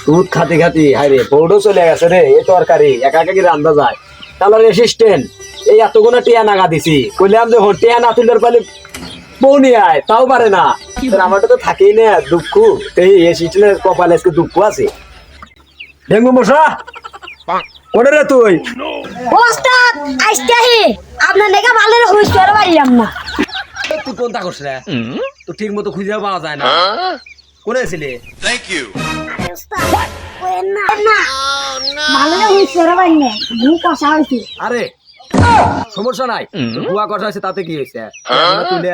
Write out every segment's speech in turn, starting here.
দুধ খাতে খাতে হায় রে বউডো চলে গেছে রে এই তরকারি একা একা কি রান্দা যায় তাহলে অ্যাসিস্ট্যান্ট এই এতগুলো টিয়া নাগা দিছি কইলাম যে টিয়া না তুলবার পালে বউ নিয়ে আয় তাও পারে না আমারটা তো থাকেই না দুঃখ এই অ্যাসিস্ট্যান্টের কপালে আজকে দুঃখ আছে ডেঙ্গু মশা ওরে রে তুই ওস্তাদ আইস্তাহি আপনার দেখা ভালো রে হুইস করে পাইলাম না তুই কোনটা করছ রে তো ঠিক মতো খুঁজে পাওয়া যায় না কোনে ছিলে ওস্তাদ ওই না ভালো রে হুইস করে পাইনে ভু কষা হইছে আরে সমস্যা নাই বুয়া কথা আছে তাতে কি হয়েছে তুলে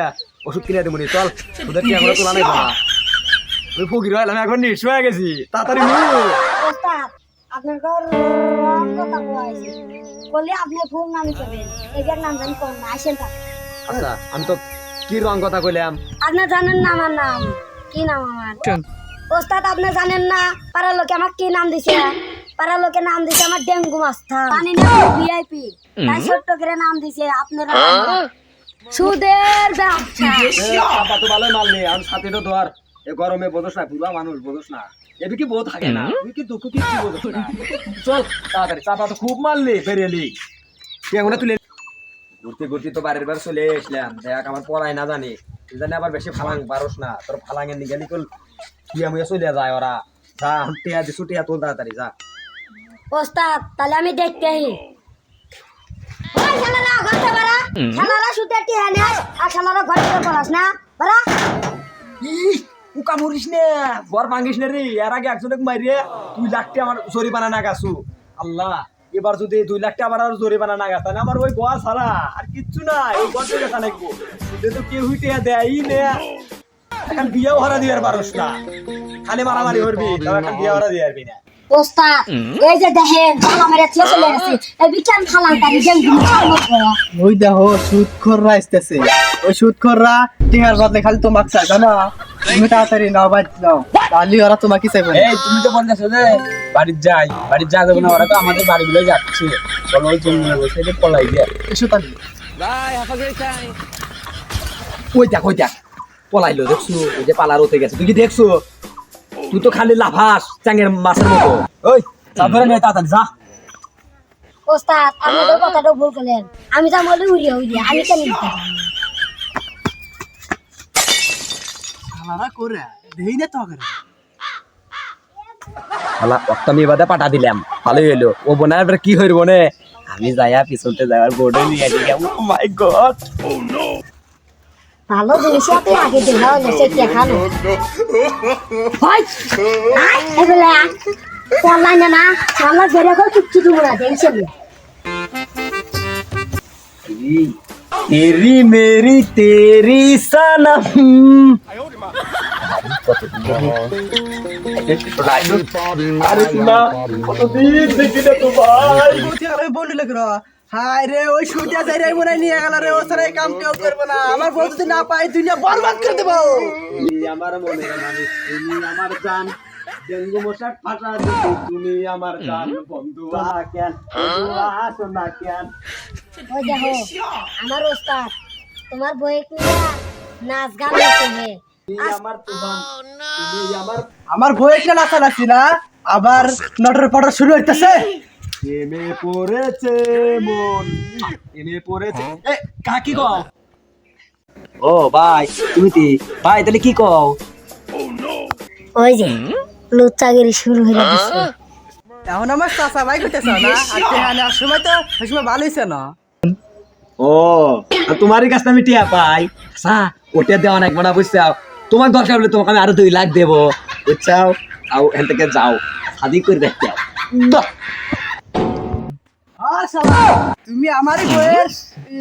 ওষুধ কিনে দেবো চল তোদের কি এখন তোলা নাই বাবা ওই ফকির হইলাম এখন নিঃস হয়ে গেছি তাড়াতাড়ি ওস্তাদ আপনার ঘর কথা বলাইছে বলে আপনি ফুল নাম করবেন এটার নাম জানি কোন না আসেন তা আচ্ছা আমি তো কি রং কথা কইলাম আপনি জানেন না আমার নাম কি নাম আমার ওস্তাদ আপনি জানেন না পাড়ার লোকে আমার কি নাম দিছে পাড়ার লোকে নাম দিছে আমার ডেঙ্গু মাস্টার জানি না ভিআইপি তাই ছোট্ট করে নাম দিছে আপনারা সুদের ব্যবসা বাবা তো ভালোই মাল নেই আমি সাথে তো ধর এ গরমে বোঝস না বুড়া মানুষ বোঝস না এবি কি বোধ থাকে না তুই কি দুঃখ কি বোঝস না চল তাড়াতাড়ি চাপা তো খুব মারলি বেরিয়েলি তুই এখন তুলে ঘুরতে ঘুরতে তো বাড়ির বার চলে এসলাম দেখ আমার পড়াই না জানি তুই জানি আবার বেশি ফালাং পারস না তোর ফালাঙের নিগে নিকল কি আমি চলে যায় ওরা যা টিয়া দিছু টিয়া তোল তাড়াতাড়ি যা ওস্তাদ তাহলে আমি দেখতে আহি ওই শালারা ঘরতে বাড়া শালারা সুদের টিহা নেস আর শালারা ঘরতে পড়াস না বাড়া উকা মরিস নে বর ভাঙিস নে রে এর আগে একজনকে মারিয়ে 2 লাখ টাকা আমার জরিমানা না গাছু আল্লাহ এবার যদি 2 লাখ টাকা আমার আর জরিমানা না গাছ তাহলে আমার ওই গোয়া ছাড়া আর কিচ্ছু না এই ঘর থেকে কানেকবো তুই তো কেউ হইতে দেয়ই নে এখন বিয়েও হারা দিয়ার পারস না খালি মারামারি করবি তাও এখন বিয়ে হারা দিয়ার পারবি না ওস্তাদ এই যে দেখেন জানা মেরে ছেলে চলে গেছে এই বিচান ফালান তারি ডেঙ্গু মাস্টার ওই দেখো সুদখোররা আসতেছে ওই সুদখোররা টিহার বদলে খালি তোমাকে চাই জানো তুমি তাড়াতাড়ি নাও বাদ নাও তাহলে ওরা তোমাকে চাইবে না। এই তুমি তো বলতেছো যে বাড়ির যা যাবো না ওরা তো আমাদের বাড়িগুলো যাচ্ছে চলো ওই জন্য বসে যে পলাই দিয়ে এসো তাহলে ওই দেখ পলাইলো দেখছো ওই যে পালার হতে গেছে তুই কি দেখছো তুই তো খালি লাফাস চাঙ্গের মাছের মতো ওই চাপরে নে তাড়াতাড়ি যা ওস্তাদ আমাদের কথাটা ভুল করলেন আমি যা বলি উড়িয়ে আমি কেন দিতে শালারা করে দেই না তো করে আলা একটা মেয়ে বাদে পাঠা দিলাম ভালোই হইলো ও বোনার এবার কি হইব নে আমি যাইয়া পিছনতে যাওয়ার বোর্ডে নিয়ে গেছি ও মাই গড ভালো জিনিস আপনি আগে দেখা হলে সে দেখানো হয় এগুলা অনলাইন না সামলা বেরে করে চুপচুপ মুড়া দেখছেন तेरी मेरी तेरी सनम अरे सुना कतदिन देखी ना तू भाई আমি বলি লাগলো হায় রে ওই সুদিয়া যাই রে মনে নিয়ে গেল রে ও সারা কাম কেউ করবে না আমার বউ যদি না পাই দুনিয়া বরবাদ করে দেবো তুমি আমার মনের মানুষ তুমি আমার জান ডেঙ্গু মশা ফাটা দিতে তুমি আমার জান বন্ধু কেন বন্ধু আসো না কেন ওই দেখো আমার ওস্তাদ তোমার বই নিয়ে নাচ গান করতে হে তুমি আমার তুফান তুমি আমার আমার বউ একটা নাচানাচি না আবার নটর পটর শুরু হইতেছে প্রেমে পড়েছে মন প্রেমে পড়েছে এ কাকি কও ও ভাই তুমি কি ভাই তাহলে কি কও ওই যে লুচ্চাগিরি শুরু হয়ে গেছে এখন আমার চাচা ভাই করতেছ না আর তেহানে আর সময় তো সেই সময় ভালো হইছে না ও তোমারই কাছে আমি টিয়া পাই আচ্ছা ওটা দেওয়া অনেক মনে বুঝছাও তোমার দরকার হলে তোমাকে আমি আরো 2 লাখ দেবো বুঝছাও আও এখান থেকে যাও শাদি করে দেখতে তুমি আমারই বয়স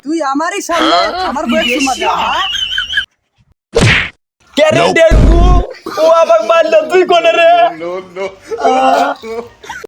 তুই আমারই সামনে আমার বয়স তোমার কেন ডেঙ্গু ও আমাকে মারলো তুই কোনে রে